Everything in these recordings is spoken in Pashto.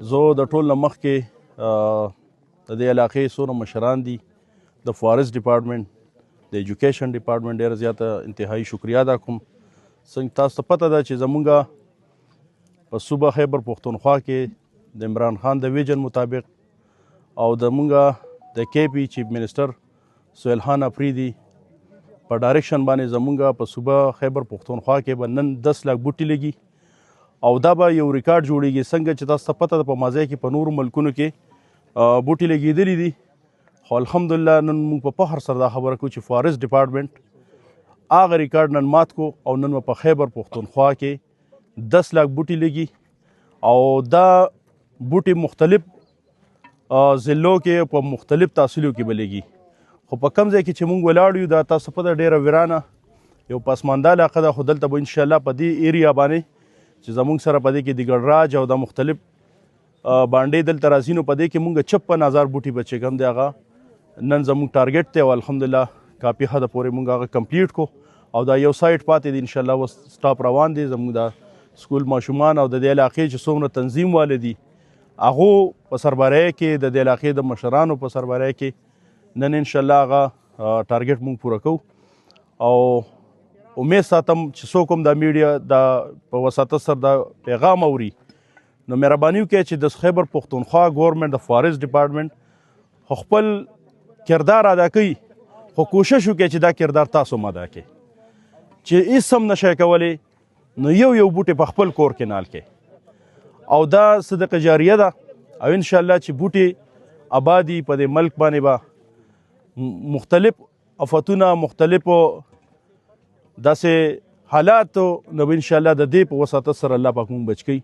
زه د ټول نه مخکې د دې علاقې څومره مشران دي د فارست ډپارټمنټ د ایجوکیشن ډپارټمنټ ډېره زیاته انتهایی شکریه ادا کوم. څنګه تاسو ته پته ده چې زمونږ په صوبه خیبر پښتونخوا کې د عمران خان د ویژن مطابق او زمونږ د کے پی چیف منسټر سهیل خان افریدي په ډایرکشن باندې زمونږ په صوبه خیبر پښتونخوا کې به نن 10 لک بوټي لګي او دا به یو ریکارډ جوړیږي. څنګه چې تاسو ته پته ده په ماضی کې په نورو ملکونو کې بوټي لګېدلي دي، خو الحمدلله نن موږ په فخر سره دا خبره کوو چې فارست ډپارټمنټ هغه ریکارډ نن مات کو او نن په خیبر پښتونخوا کې 10 لک بوټي لګي او دا بوټي مختلف ضلعو کې په مختلف تحصیلو کې به لګي. خو په کم ځای کې چې موږ ولاړ یو دا تاسو پته ډېره ویرانه یو پسمانده علاقه ده، خو دلته به انشاءالله په دې ایریا باندې چې زموږ سره په دې کې د ګډراج او د مختلف بانډې دلته راځي نو په دې کې موږ 56,000 بوټي به چې کوم دی هغه نن زموږ ټارګټ دی او الحمدلله کافي حده پورې موږ هغه کمپلیټ کو او دا یو سایټ پاتې دی انشاءالله اوس سټاپ روان دی. زموږ د سکول ماشومان او د دې علاقې چې څومره تنظیم والي دي هغو په سربراهۍ کې د دې علاقې د مشرانو په سربراهۍ کې نن انشاءالله هغه ټارګټ موږ پوره کوو او امید ساتم چې څوک هم دا میډیا د په وساطت سره دا پیغام اوري نو مهرباني وکړئ چې د خیبر پښتونخوا ګورنمنټ د فارست ډپارټمنټ خپل کردار ادا کوي، خو کوشش وکړئ چې دا کردار تاسو هم ادا کړئ چې هېڅ هم نشئ کولی نو یو بوټی په خپل کور کې نال کړئ او دا صدقه جاریه ده او انشاءالله چې بوټي آبادي په دې ملک باندې به مختلف آفتونه مختلفو داسې حالاتو نو انشاءالله د دې په وساطت سره الله پاک مونږ بچ کوي.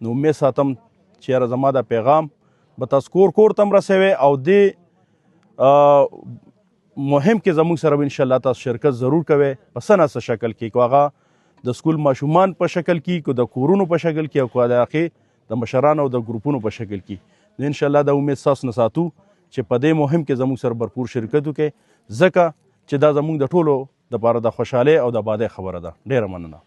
نو امید ساتم چې یاره زما دا پیغام به تاسو کور ته هم رسوئ او دې مهم کې زموږ سره به انشاءالله تاسو شرکت ضرور کوئ په څه نه څه شکل کې، که هغه د سکول ماشومان په شکل کې، که د کورونو په شکل کې او که د هغې د مشرانو او د ګروپونو په شکل کې. نو انشاءالله دا امید ستاسو نه ساتو چې په دې مهم کې زموږ سره بھرپور شرکت وکړئ ځکه چې دا زموږ د ټولو دپاره د خوشحالۍ او د آبادۍ خبره ده. ډېره مننه.